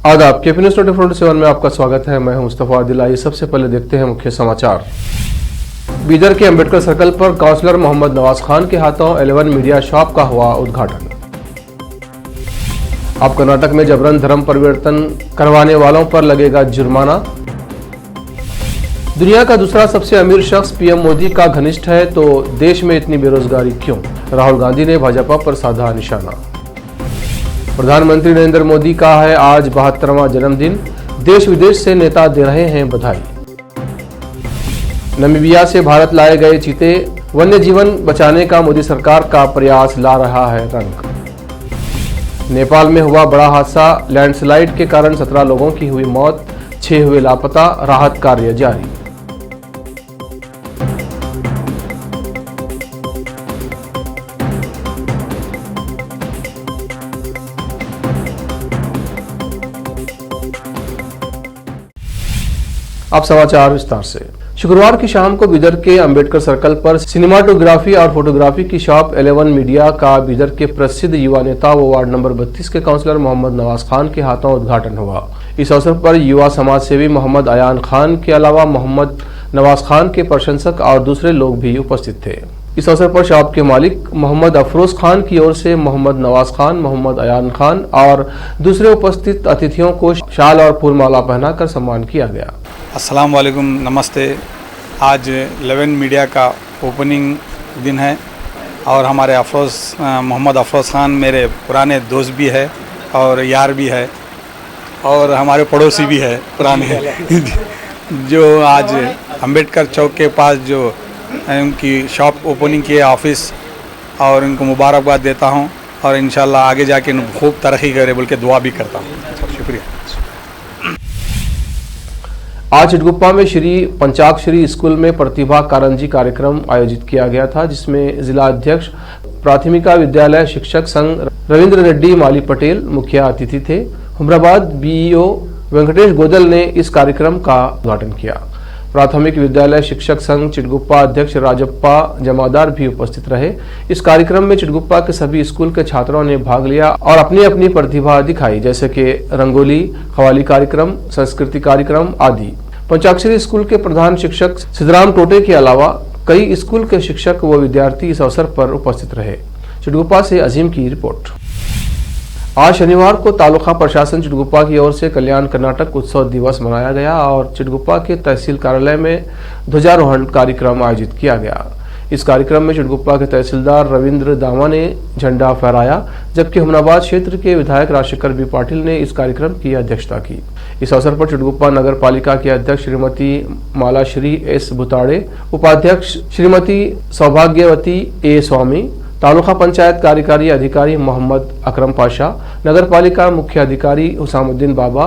आदाब, KP news 24/7 में आपका स्वागत है। मैं हूं मुस्तफा आदिल। आइए सबसे पहले देखते हैं मुख्य समाचार। बीदर के अंबेडकर सर्कल पर काउंसलर मोहम्मद नवाज खान के हाथों 11 मीडिया शॉप का हुआ उद्घाटन। अब कर्नाटक में जबरन धर्म परिवर्तन करवाने वालों पर लगेगा जुर्माना। दुनिया का दूसरा सबसे अमीर शख्स पीएम मोदी का घनिष्ठ है तो देश में इतनी बेरोजगारी क्यों? राहुल गांधी ने भाजपा पर साधा निशाना। प्रधानमंत्री नरेंद्र मोदी का है आज 72वां जन्मदिन, देश विदेश से नेता दे रहे हैं बधाई। नामीबिया से भारत लाए गए चीते, वन्य जीवन बचाने का मोदी सरकार का प्रयास ला रहा है रंग। नेपाल में हुआ बड़ा हादसा, लैंडस्लाइड के कारण 17 लोगों की हुई मौत, 6 हुए लापता, राहत कार्य जारी। अब समाचार विस्तार से। शुक्रवार की शाम को बीदर के अंबेडकर सर्कल पर सिनेमाटोग्राफी और फोटोग्राफी की शॉप 11 मीडिया का बीदर के प्रसिद्ध युवा नेता व वार्ड नंबर 32 के काउंसलर मोहम्मद नवाज खान के हाथों उद्घाटन हुआ। इस अवसर पर युवा समाज सेवी मोहम्मद अयान खान के अलावा मोहम्मद नवाज खान के प्रशंसक और दूसरे लोग भी उपस्थित थे। इस अवसर पर शॉप के मालिक मोहम्मद अफरोज खान की ओर से मोहम्मद नवाज खान, मोहम्मद अयान खान और दूसरे उपस्थित अतिथियों को शाल और फूलमाला पहनाकर सम्मान किया गया। अस्सलाम वालेकुम, नमस्ते। आज 11 मीडिया का ओपनिंग दिन है और हमारे मोहम्मद अफरोज़ खान मेरे पुराने दोस्त भी है और यार भी है और हमारे पड़ोसी भी है पुराने जो आज अंबेडकर चौक के पास जो उनकी शॉप ओपनिंग की है ऑफिस, और उनको मुबारकबाद देता हूं और इंशाल्लाह आगे जाके खूब तरक्की करे बोल के दुआ भी करता हूं। शुक्रिया। आज चिटगुप्पा में श्री पंचाक्षरी स्कूल में प्रतिभा कारंजी कार्यक्रम आयोजित किया गया था, जिसमें जिला अध्यक्ष प्राथमिका विद्यालय शिक्षक संघ रविंद्र रेड्डी माली पटेल मुख्य अतिथि थे। हुमराबाद बीईओ वेंकटेश गोदल ने इस कार्यक्रम का उद्घाटन किया। प्राथमिक विद्यालय शिक्षक संघ चिटगुप्पा अध्यक्ष राजप्पा जमादार भी उपस्थित रहे। इस कार्यक्रम में चिटगुप्पा के सभी स्कूल के छात्रों ने भाग लिया और अपनी अपनी प्रतिभा दिखाई, जैसे कि रंगोली, कव्वाली कार्यक्रम, संस्कृति कार्यक्रम आदि। पंचाक्षरी स्कूल के प्रधान शिक्षक सिद्धराम टोटे के अलावा कई स्कूल के शिक्षक व विद्यार्थी इस अवसर पर उपस्थित रहे। चिटगुप्पा से अजीम की रिपोर्ट। आज शनिवार को तालुका प्रशासन चिटगुप्पा की ओर से कल्याण कर्नाटक उत्सव दिवस मनाया गया और चिटगुप्पा के तहसील कार्यालय में ध्वजारोहण कार्यक्रम आयोजित किया गया। इस कार्यक्रम में चिटगुप्पा के तहसीलदार रविंद्र दामा ने झंडा फहराया, जबकि हुमनाबाद क्षेत्र के विधायक राजशेखर बी पाटिल ने इस कार्यक्रम की अध्यक्षता की। इस अवसर पर चिटगुप्पा नगर पालिका की अध्यक्ष श्रीमती मालाश्री एस बुताड़े, उपाध्यक्ष श्रीमती सौभाग्यवती ए स्वामी, तालुका पंचायत कार्यकारी अधिकारी मोहम्मद अकरम पाशा, नगर पालिका मुख्य अधिकारी हुसामुद्दीन बाबा,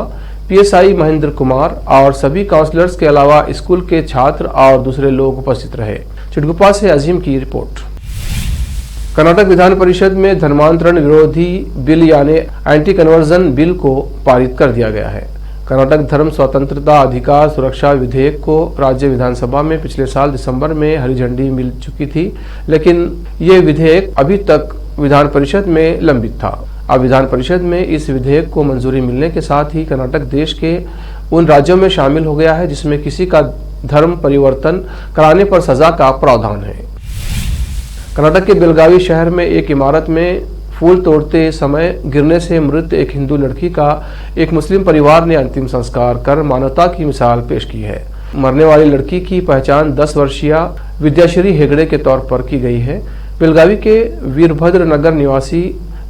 पीएसआई महेंद्र कुमार और सभी काउंसलर्स के अलावा स्कूल के छात्र और दूसरे लोग उपस्थित रहे। चिटगुप्पा से अजीम की रिपोर्ट। कर्नाटक विधान परिषद में धर्मांतरण विरोधी बिल यानी एंटी कन्वर्जन बिल को पारित कर दिया गया है। कर्नाटक धर्म स्वतंत्रता अधिकार सुरक्षा विधेयक को राज्य विधानसभा में पिछले साल दिसंबर में हरी झंडी मिल चुकी थी, लेकिन ये विधेयक अभी तक विधान परिषद में लंबित था। अब विधान परिषद में इस विधेयक को मंजूरी मिलने के साथ ही कर्नाटक देश के उन राज्यों में शामिल हो गया है जिसमें किसी का धर्म परिवर्तन कराने पर सजा का प्रावधान है। कर्नाटक के बेलगावी शहर में एक इमारत में फूल तोड़ते समय गिरने से मृत एक हिंदू लड़की का एक मुस्लिम परिवार ने अंतिम संस्कार कर मानवता की मिसाल पेश की है। मरने वाली लड़की की पहचान 10 वर्षीय विद्याश्री हेगड़े के तौर पर की गई है। बेलगावी के वीरभद्र नगर निवासी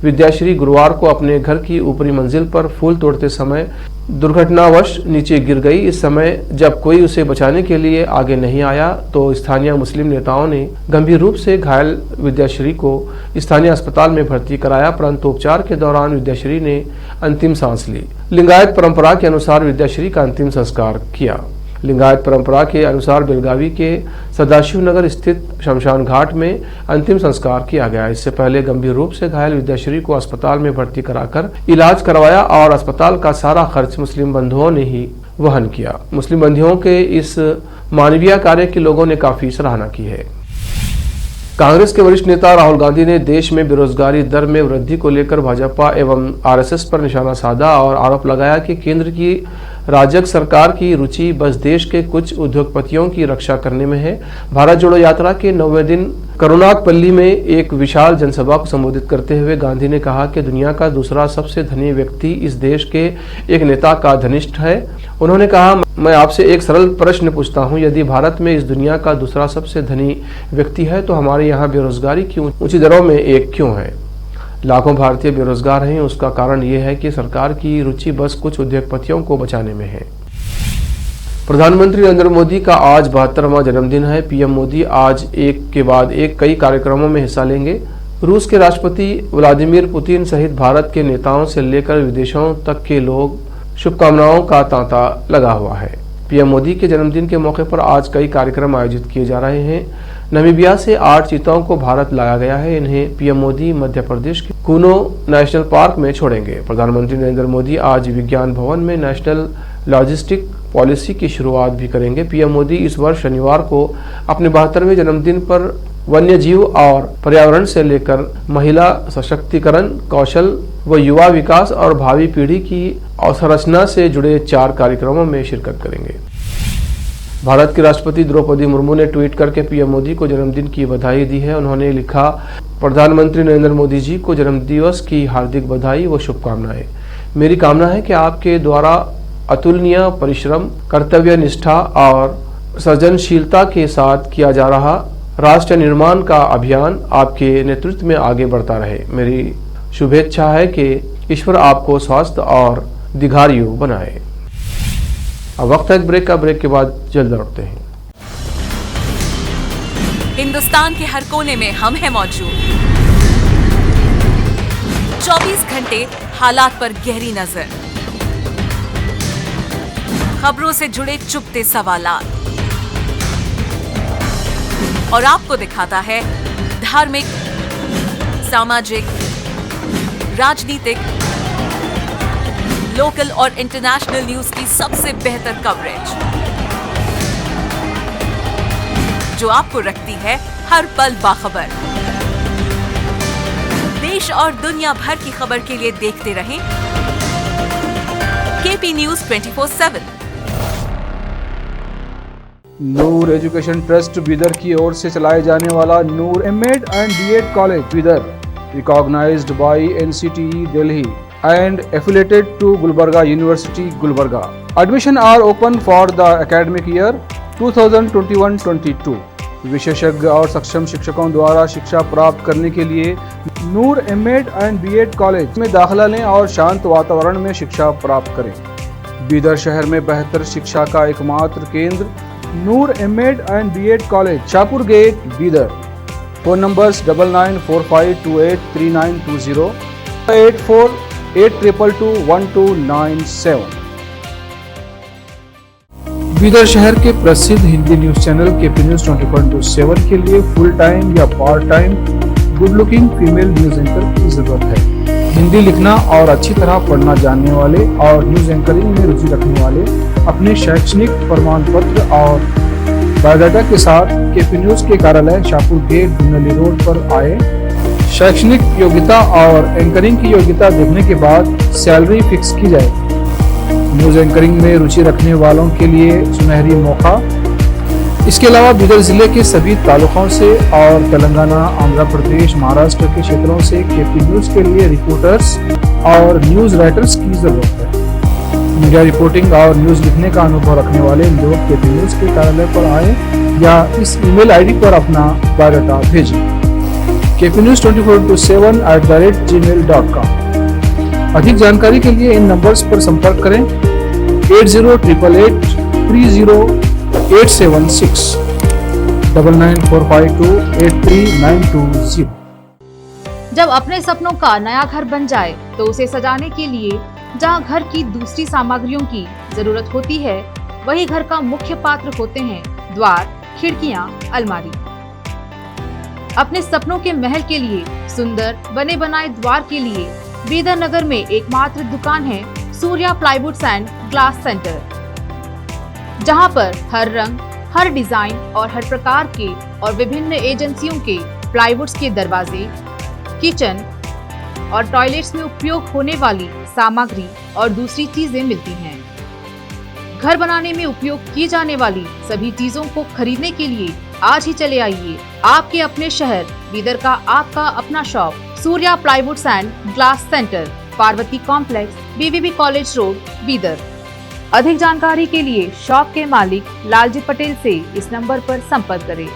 विद्याश्री गुरुवार को अपने घर की ऊपरी मंजिल पर फूल तोड़ते समय दुर्घटनावश नीचे गिर गई। इस समय जब कोई उसे बचाने के लिए आगे नहीं आया तो स्थानीय मुस्लिम नेताओं ने गंभीर रूप से घायल विद्याश्री को स्थानीय अस्पताल में भर्ती कराया, परंतु उपचार के दौरान विद्याश्री ने अंतिम सांस ली। लिंगायत परंपरा के अनुसार विद्याश्री का अंतिम संस्कार किया। लिंगायत परंपरा के अनुसार बेलगावी के सदाशिव नगर स्थित शमशान घाट में अंतिम संस्कार किया गया। इससे पहले गंभीर रूप से घायल विद्याश्री को अस्पताल में भर्ती कराकर इलाज करवाया और अस्पताल का सारा खर्च मुस्लिम बंधुओं ने ही वहन किया। मुस्लिम बंधुओं के इस मानवीय कार्य की लोगों ने काफी सराहना की है। कांग्रेस के वरिष्ठ नेता राहुल गांधी ने देश में बेरोजगारी दर में वृद्धि को लेकर भाजपा एवं आरएसएस पर निशाना साधा और आरोप लगाया कि केंद्र की राजग सरकार की रुचि बस देश के कुछ उद्योगपतियों की रक्षा करने में है। भारत जोड़ो यात्रा के 9वें दिन करुनागपल्ली में एक विशाल जनसभा को संबोधित करते हुए गांधी ने कहा कि दुनिया का दूसरा सबसे धनी व्यक्ति इस देश के एक नेता का धनिष्ठ है। उन्होंने कहा, मैं आपसे एक सरल प्रश्न पूछता हूं, यदि भारत में इस दुनिया का दूसरा सबसे धनी व्यक्ति है तो हमारे यहाँ बेरोजगारी क्यों ऊंची दरों में एक क्यों है? लाखों भारतीय बेरोजगार हैं। उसका कारण यह है कि सरकार की रुचि बस कुछ उद्योगपतियों को बचाने में है। प्रधानमंत्री नरेंद्र मोदी का आज 72वां जन्मदिन है। पीएम मोदी आज एक के बाद एक कई कार्यक्रमों में हिस्सा लेंगे। रूस के राष्ट्रपति व्लादिमीर पुतिन सहित भारत के नेताओं से लेकर विदेशों तक के लोग शुभकामनाओं का तांता लगा हुआ है। पीएम मोदी के जन्मदिन के मौके पर आज कई कार्यक्रम आयोजित किए जा रहे हैं। नामीबिया से 8 चीतों को भारत लाया गया है। इन्हें पीएम मोदी मध्य प्रदेश के कूनो नेशनल पार्क में छोड़ेंगे। प्रधानमंत्री नरेंद्र मोदी आज विज्ञान भवन में नेशनल लॉजिस्टिक पॉलिसी की शुरुआत भी करेंगे। पीएम मोदी इस वर्ष शनिवार को अपने 72वें जन्मदिन पर वन्य जीव और पर्यावरण से लेकर महिला सशक्तिकरण, कौशल व युवा विकास और भावी पीढ़ी की अवसंरचना से जुड़े 4 कार्यक्रमों में शिरकत करेंगे। भारत की राष्ट्रपति द्रौपदी मुर्मू ने ट्वीट करके पीएम मोदी को जन्मदिन की बधाई दी है। उन्होंने लिखा, प्रधानमंत्री नरेंद्र मोदी जी को जन्मदिवस की हार्दिक बधाई व शुभकामनाएं। मेरी कामना है कि आपके द्वारा अतुलनीय परिश्रम, कर्तव्य निष्ठा और सृजनशीलता के साथ किया जा रहा राष्ट्र निर्माण का अभियान आपके नेतृत्व में आगे बढ़ता रहे। मेरी शुभेच्छा है कि ईश्वर आपको स्वस्थ और दीर्घायु बनाए। अब वक्त है एक ब्रेक का। ब्रेक के बाद जल्द लौटते हैं। हिंदुस्तान के हर कोने में हम हैं मौजूद। 24 घंटे हालात पर गहरी नजर, खबरों से जुड़े चुपते सवालात और आपको दिखाता है धार्मिक, सामाजिक, राजनीतिक, लोकल और इंटरनेशनल न्यूज की सबसे बेहतर कवरेज जो आपको रखती है हर पल बाखबर। देश और दुनिया भर की खबर के लिए देखते रहें KP news 24/7। Noor education trust Bidar की ओर से चलाए जाने वाला Noor MEd and BEd college Bidar, recognized by NCTE Delhi and affiliated to Gulbarga University, Gulbarga. Admission are open for the academic year 2021-22. विशेषज्ञ और सक्षम शिक्षकों द्वारा शिक्षा प्राप्त करने के लिए नूर एमएड एंड बीएड कॉलेज में दाखिला लें और शांत वातावरण में शिक्षा प्राप्त करें। बीदर शहर में बेहतर शिक्षा का एकमात्र केंद्र Noor MEd and BEd college, Shahpur gate, Bidar. Phone numbers 9945283920, 8482221297। Bidar शहर के प्रसिद्ध Hindi news channel KP news 24/7 के लिए फुल टाइम या part time good looking female news anchor की जरूरत है। हिंदी लिखना और अच्छी तरह पढ़ना जानने वाले और न्यूज एंकरिंग में रुचि रखने वाले अपने शैक्षणिक प्रमाण पत्र और बायोडाटा के साथ केपी न्यूज के कार्यालय शाहपुर गेट, दुनली रोड पर आए। शैक्षणिक योग्यता और एंकरिंग की योग्यता देखने के बाद सैलरी फिक्स की जाएगी। न्यूज एंकरिंग में रुचि रखने वालों के लिए सुनहरी मौका। इसके अलावा बीदर जिले के सभी तालुकों से और तेलंगाना, आंध्र प्रदेश, महाराष्ट्र के क्षेत्रों से केपी न्यूज के लिए रिपोर्टर्स और न्यूज राइटर्स की जरूरत है। मीडिया रिपोर्टिंग और न्यूज लिखने का अनुभव रखने वाले लोग केपी न्यूज के कार्यालय पर आए या इस ईमेल आईडी पर अपना बायोडाटा भेजें। kpnews24/7@gmail.com। अधिक जानकारी के लिए इन नंबर्स पर संपर्क करें 8088830876 9945283920। जब अपने सपनों का नया घर बन जाए तो उसे सजाने के लिए जहां घर की दूसरी सामग्रियों की जरूरत होती है, वही घर का मुख्य पात्र होते हैं द्वार, खिड़कियां, अलमारी। अपने सपनों के महल के लिए सुंदर बने बनाए द्वार के लिए बीदर नगर में एकमात्र दुकान है Surya plywoods and glass centre, जहां पर हर रंग, हर डिजाइन और हर प्रकार के और विभिन्न एजेंसियों के प्लाईवुड्स के दरवाजे, किचन और टॉयलेट्स में उपयोग होने वाली सामग्री और दूसरी चीजें मिलती हैं। घर बनाने में उपयोग की जाने वाली सभी चीजों को खरीदने के लिए आज ही चले आइए आपके अपने शहर बीदर का आपका अपना shop Surya plywoods and glass centre, Parvati complex, BVB college road, Bidar. अधिक जानकारी के लिए शॉप के मालिक लालजी पटेल से इस नंबर पर संपर्क करें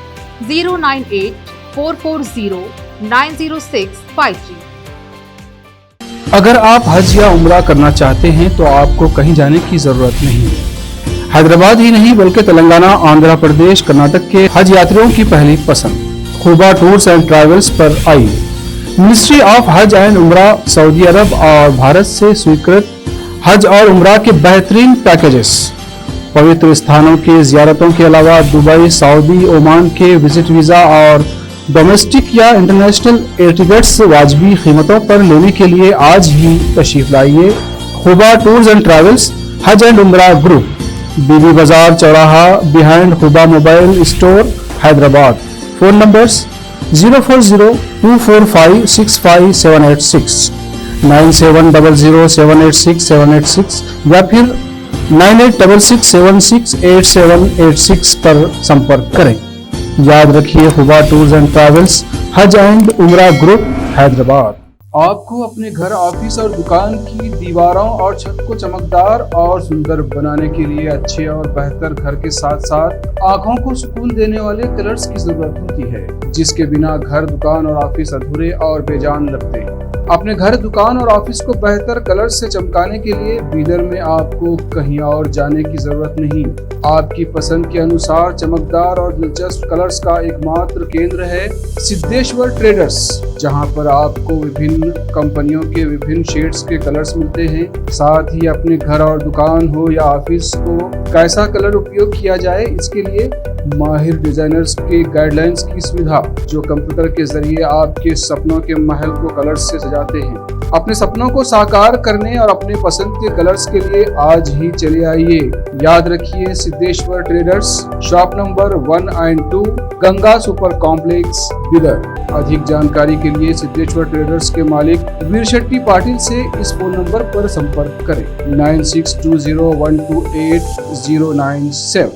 09844090653। अगर आप हज या उम्रा करना चाहते हैं तो आपको कहीं जाने की जरूरत नहीं है। हैदराबाद ही नहीं बल्कि तेलंगाना, आंध्र प्रदेश, कर्नाटक के हज यात्रियों की पहली पसंद खुबा टूर्स एंड ट्रैवल्स पर आइए। मिनिस्ट्री ऑफ हज एंड उम्रा, सऊदी अरब और भारत से स्वीकृत हज और उम्रा के बेहतरीन पैकेजेस, पवित्र स्थानों के जियारतों के अलावा दुबई, सऊदी, ओमान के विजिट वीजा और डोमेस्टिक या इंटरनेशनल एयर टिकट्स वाजबी कीमतों पर लेने के लिए आज ही तशरीफ लाइए। Khuba tours and travels, Hajj and Umrah group, Bibi Bazaar चौराहा, behind Khuba mobile store, Hyderabad. Phone numbers 04024565786, 9700786786 या फिर 9866768786 पर संपर्क करें। याद रखिए, खुबा tours and travels, Hajj and Umrah group, Hyderabad. आपको अपने घर, ऑफिस और दुकान की दीवारों और छत को चमकदार और सुंदर बनाने के लिए अच्छे और बेहतर घर के साथ साथ आंखों को सुकून देने वाले कलर्स की जरूरत होती है, जिसके बिना घर, दुकान और ऑफिस अधूरे और बेजान लगते हैं। अपने घर, दुकान और ऑफिस को बेहतर कलर से चमकाने के लिए बीदर में आपको कहीं और जाने की जरूरत नहीं। आपकी पसंद के अनुसार चमकदार और दिलचस्प कलर्स का एकमात्र केंद्र है सिद्धेश्वर ट्रेडर्स, जहां पर आपको विभिन्न कंपनियों के विभिन्न शेड्स के कलर्स मिलते हैं। साथ ही अपने घर और दुकान हो या ऑफिस को कैसा कलर उपयोग किया जाए, इसके लिए माहिर डिजाइनर्स के गाइडलाइंस की सुविधा, जो कंप्यूटर के जरिए आपके सपनों के महल को कलर्स से सजाते हैं। अपने सपनों को साकार करने और अपने पसंद के कलर्स के लिए आज ही चले आइए। याद रखिए, Siddheshwar traders, shop number 1 and 2, Ganga super complex, Bidar. अधिक जानकारी के लिए सिद्धेश्वर ट्रेडर्स के मालिक वीर शेट्टी पाटिल से इस फोन नंबर पर संपर्क करें 9620128097।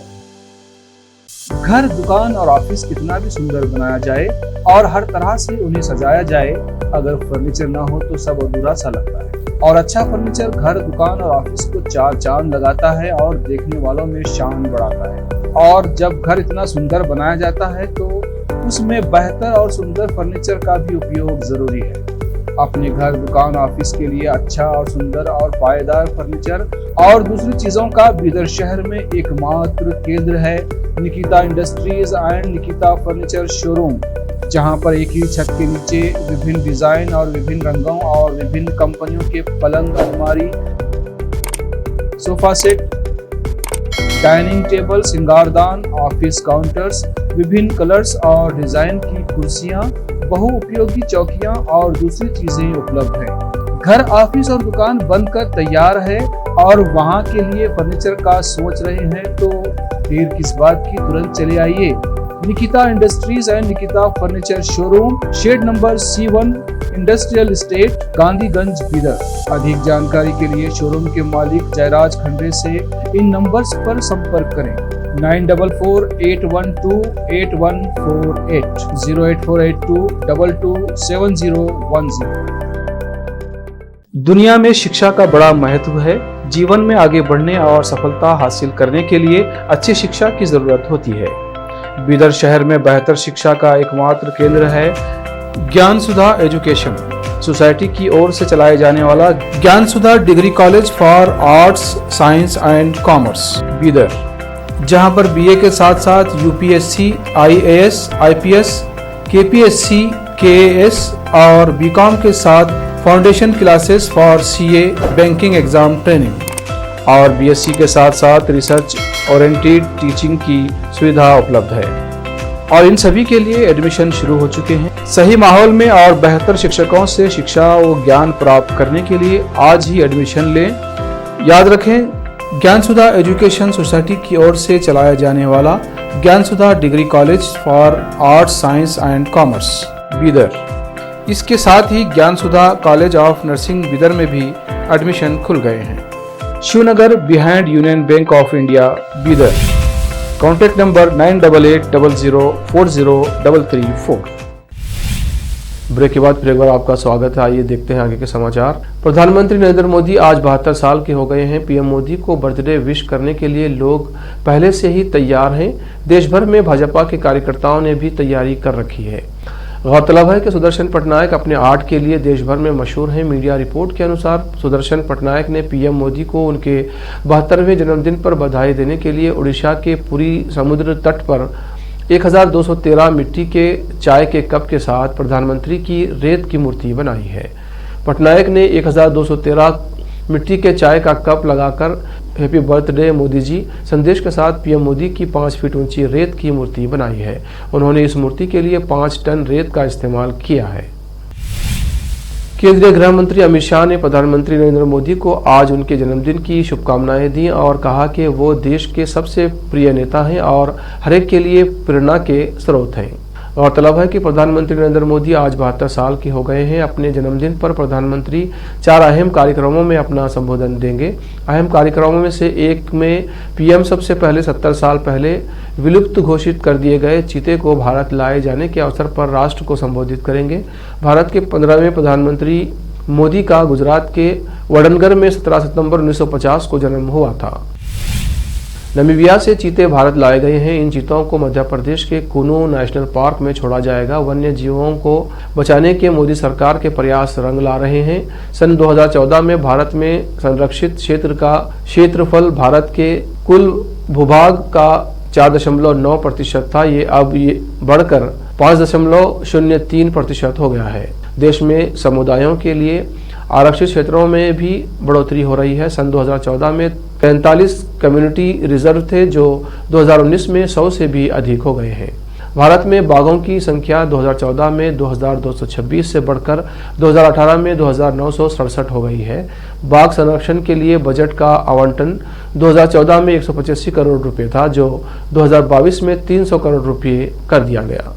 घर, दुकान और ऑफिस कितना भी सुंदर बनाया जाए और हर तरह से उन्हें सजाया जाए, अगर फर्नीचर ना हो तो सब अधूरा सा लगता है। और अच्छा फर्नीचर घर, दुकान और ऑफिस को चार चांद लगाता है और देखने वालों में शान बढ़ाता है। और जब घर इतना सुंदर बनाया जाता है तो उसमें बेहतर और सुंदर फर्नीचर का भी उपयोग जरूरी है। अपने घर, दुकान, ऑफिस के लिए अच्छा और सुंदर और पायदार फर्नीचर और दूसरी चीजों का बीदर शहर में एकमात्र केंद्र है Nikita industries and Nikita furniture showroom, जहां पर एक ही छत के नीचे विभिन्न डिजाइन और विभिन्न रंगों और विभिन्न कंपनियों के पलंग, अलमारी, सोफा सेट, डाइनिंग टेबल, सिंगारदान, ऑफिस काउंटर्स, विभिन्न कलर्स और डिजाइन की कुर्सियां, बहुउपयोगी चौकियां और दूसरी चीजें उपलब्ध हैं। घर, ऑफिस और दुकान बनकर तैयार है और वहां के लिए फर्नीचर का सोच रहे हैं तो देर किस बात की, तुरंत चले आइए। Nikita industries and Nikita furniture showroom, shed number C1, industrial estate, Gandhiganj, Bidar. अधिक जानकारी के लिए शोरूम के मालिक जयराज खंडे से इन नंबर्स पर संपर्क करें 9448128148, 08482227010। दुनिया में शिक्षा का बड़ा महत्व है। जीवन में आगे बढ़ने और सफलता हासिल करने के लिए अच्छी शिक्षा की जरूरत होती है। बीदर शहर में बेहतर शिक्षा का एकमात्र केंद्र है ज्ञान सुधा एजुकेशन सोसाइटी की ओर से चलाए जाने वाला Gyan Sudha degree college for arts, science and commerce, Bidar, जहां पर बीए के साथ साथ UPSC, IAS, IPS, KPSC, KAS और बीकॉम के साथ foundation classes for CA, banking exam training और बीएससी के साथ साथ रिसर्च ओरिएंटेड टीचिंग की सुविधा उपलब्ध है और इन सभी के लिए एडमिशन शुरू हो चुके हैं। सही माहौल में और बेहतर शिक्षकों से शिक्षा व ज्ञान प्राप्त करने के लिए आज ही एडमिशन लें। याद रखें, ज्ञान सुधा एजुकेशन सोसाइटी की ओर से चलाया जाने वाला Gyansudha degree college for arts science and commerce Bidar. इसके साथ ही Gyansudha college of nursing Bidar में भी एडमिशन खुल गए हैं। Shivnagar behind union bank of India Bidar. Contact number 9880403334। Break के बाद फिर एक बार आपका स्वागत है। आइए देखते हैं आगे के समाचार। प्रधानमंत्री नरेंद्र मोदी आज 72 साल के हो गए हैं। पीएम मोदी को बर्थडे विश करने के लिए लोग पहले से ही तैयार हैं। देश भर में भाजपा के कार्यकर्ताओं ने भी तैयारी कर रखी है। गौरतलब है कि सुदर्शन पटनायक अपने आर्ट के लिए देश भर में मशहूर हैं। मीडिया रिपोर्ट के अनुसार सुदर्शन पटनायक ने पीएम मोदी को उनके 72वें जन्मदिन पर बधाई देने के लिए उड़ीसा के पुरी समुद्र तट पर 1213 मिट्टी के चाय के कप के साथ प्रधानमंत्री की रेत की मूर्ति बनाई है। पटनायक ने 1213 मिट्टी के चाय का कप लगाकर हैप्पी बर्थडे मोदी जी संदेश के साथ पीएम मोदी की 5 फीट ऊंची रेत की मूर्ति बनाई है। उन्होंने इस मूर्ति के लिए 5 टन रेत का इस्तेमाल किया है। केंद्रीय गृह मंत्री अमित शाह ने प्रधानमंत्री नरेंद्र मोदी को आज उनके जन्मदिन की शुभकामनाएं दी और कहा कि वो देश के सबसे प्रिय नेता हैं और हर एक के लिए प्रेरणा के स्रोत हैं। गौरतलब है कि प्रधानमंत्री नरेंद्र मोदी आज 72 साल के हो गए हैं। अपने जन्मदिन पर प्रधानमंत्री 4 अहम कार्यक्रमों में अपना संबोधन देंगे। अहम कार्यक्रमों में से एक में पीएम सबसे पहले 70 साल पहले विलुप्त घोषित कर दिए गए चीते को भारत लाए जाने के अवसर पर राष्ट्र को संबोधित करेंगे। भारत के 15वें प्रधानमंत्री मोदी का गुजरात के वडनगर में 17 सितंबर 1950 को जन्म हुआ था। नमीबिया से चीते भारत लाए गए हैं। इन चीतों को मध्य प्रदेश के कुनू नेशनल पार्क में छोड़ा जाएगा। वन्य जीवों को बचाने के मोदी सरकार के प्रयास रंग ला रहे हैं। सन 2014 में भारत में संरक्षित क्षेत्र का क्षेत्रफल भारत के कुल भूभाग का 4.9% था। ये अब बढ़कर 5.03% हो गया है। देश में समुदायों के लिए आरक्षित क्षेत्रों में भी बढ़ोतरी हो रही है। सन 2014 में 43 कम्युनिटी रिजर्व थे जो 2019 में 100 से भी अधिक हो गए हैं। भारत में बाघों की संख्या 2014 में 2226 से बढ़कर 2018 में 2967 हो गई है। बाघ संरक्षण के लिए बजट का आवंटन 2014 में 185 करोड़ रुपए था जो 2022 में 300 करोड़ रुपए कर दिया गया।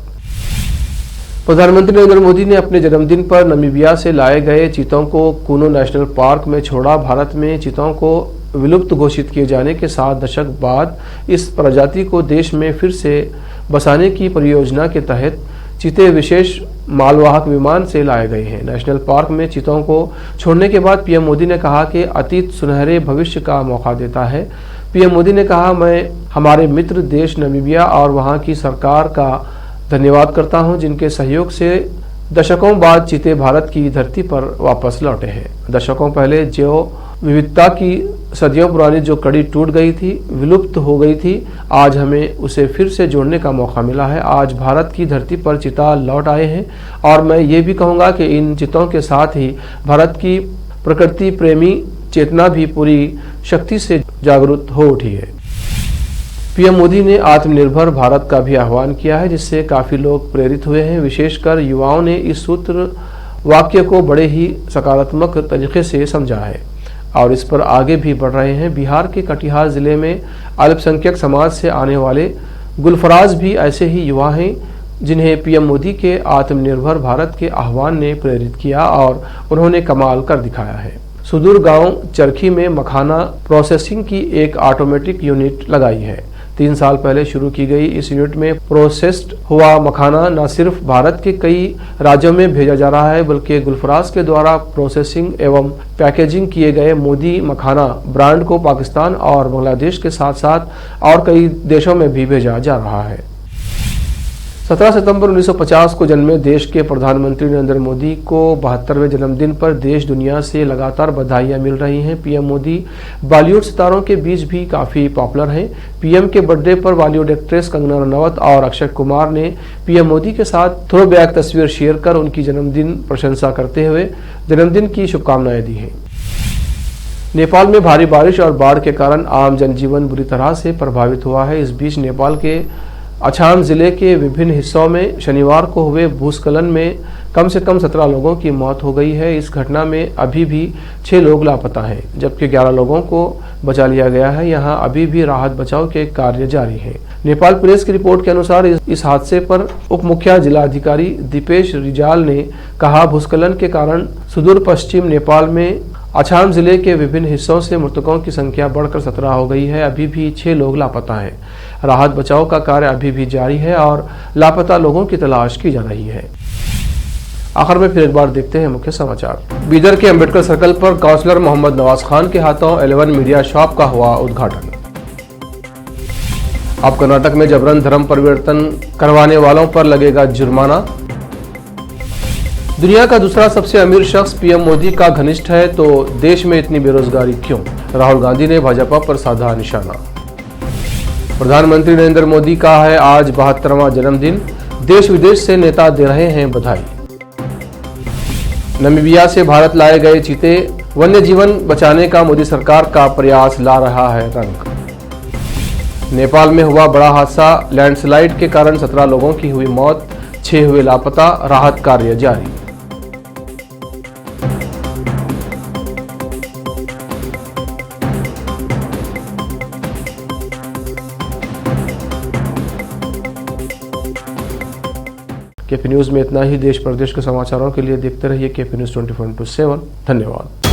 प्रधानमंत्री नरेंद्र मोदी ने अपने जन्मदिन पर नमीबिया से लाए गए चीतों को कुनू नेशनल पार्क में छोड़ा। भारत में चीतों को विलुप्त घोषित किए जाने के 7 दशक बाद इस प्रजाति को देश में फिर से बसाने की परियोजना के तहत चीते विशेष मालवाहक विमान से लाए गए हैं। नेशनल पार्क में चीतों को छोड़ने के बाद पीएम मोदी ने कहा कि अतीत सुनहरे भविष्य का मौका देता है। पीएम मोदी ने कहा, मैं हमारे मित्र देश नमीबिया और वहाँ की सरकार का धन्यवाद करता हूं जिनके सहयोग से दशकों बाद चीते भारत की धरती पर वापस लौटे हैं। दशकों पहले जो विविधता की सदियों पुरानी जो कड़ी टूट गई थी, विलुप्त हो गई थी, आज हमें उसे फिर से जोड़ने का मौका मिला है। आज भारत की धरती पर चीता लौट आए हैं और मैं ये भी कहूँगा कि इन चीतों के साथ ही भारत की प्रकृति प्रेमी चेतना भी पूरी शक्ति से जागरूक हो उठी है। पीएम मोदी ने आत्मनिर्भर भारत का भी आह्वान किया है जिससे काफी लोग प्रेरित हुए हैं। विशेषकर युवाओं ने इस सूत्र वाक्य को बड़े ही सकारात्मक तरीके से समझा है और इस पर आगे भी बढ़ रहे हैं। बिहार के कटिहार जिले में अल्पसंख्यक समाज से आने वाले गुलफराज भी ऐसे ही युवा हैं जिन्हें पीएम मोदी के आत्मनिर्भर भारत के आह्वान ने प्रेरित किया और उन्होंने कमाल कर दिखाया है। सुदूर गांव चरखी में मखाना प्रोसेसिंग की एक ऑटोमेटिक यूनिट लगाई है। 3 साल पहले शुरू की गई इस यूनिट में प्रोसेस्ड हुआ मखाना न सिर्फ भारत के कई राज्यों में भेजा जा रहा है बल्कि गुलफराज के द्वारा प्रोसेसिंग एवं पैकेजिंग किए गए मोदी मखाना ब्रांड को पाकिस्तान और बांग्लादेश के साथ साथ और कई देशों में भी भेजा जा रहा है। 17 सितंबर 1950 को जन्मे देश के प्रधानमंत्री नरेंद्र मोदी को 72वें जन्मदिन पर देश दुनिया से लगातार बधाइयां मिल रही हैं। पीएम मोदी बॉलीवुड सितारों के बीच भी काफ़ी पॉपुलर हैं। पीएम के बर्थडे पर बॉलीवुड एक्ट्रेस कंगना रनौत और अक्षय कुमार ने पीएम मोदी के साथ थ्रोबैक तस्वीर शेयर कर उनकी जन्मदिन प्रशंसा करते हुए जन्मदिन की शुभकामनाएं दी हैं। नेपाल में भारी बारिश और बाढ़ के कारण आम जनजीवन बुरी तरह से प्रभावित हुआ है। इस बीच नेपाल के अछाम जिले के विभिन्न हिस्सों में शनिवार को हुए भूस्खलन में कम से कम 17 लोगों की मौत हो गई है। इस घटना में अभी भी 6 लोग लापता हैं जबकि 11 लोगों को बचा लिया गया है। यहाँ अभी भी राहत बचाव के कार्य जारी है। नेपाल प्रेस की रिपोर्ट के अनुसार इस हादसे पर उप मुख्य जिलाधिकारी दीपेश रिजाल ने कहा, भूस्खलन के कारण सुदूर पश्चिम नेपाल में अछाम जिले के विभिन्न हिस्सों से मृतकों की संख्या बढ़कर 17 हो गई है। अभी भी 6 लोग लापता हैं। राहत बचाव का कार्य अभी भी जारी है और लापता लोगों की तलाश की जा रही है। आखिर में फिर एक बार देखते हैं मुख्य समाचार। बीदर के अंबेडकर सर्कल पर काउंसलर मोहम्मद नवाज खान के हाथों 11 मीडिया शॉप का हुआ उद्घाटन। अब कर्नाटक में जबरन धर्म परिवर्तन करवाने वालों पर लगेगा जुर्माना। दुनिया का दूसरा सबसे अमीर शख्स पीएम मोदी का घनिष्ठ है तो देश में इतनी बेरोजगारी क्यों? राहुल गांधी ने भाजपा पर साधा निशाना। प्रधानमंत्री नरेंद्र मोदी का है आज 72वां जन्मदिन। देश विदेश से नेता दे रहे हैं बधाई। नामीबिया से भारत लाए गए चीते, वन्य जीवन बचाने का मोदी सरकार का प्रयास ला रहा है रंग। नेपाल में हुआ बड़ा हादसा, लैंडस्लाइड के कारण 17 लोगों की हुई मौत, 6 हुए लापता, राहत कार्य जारी। केपी न्यूज में इतना ही। देश प्रदेश के समाचारों के लिए देखते रहिए केपी न्यूज 24/7। धन्यवाद।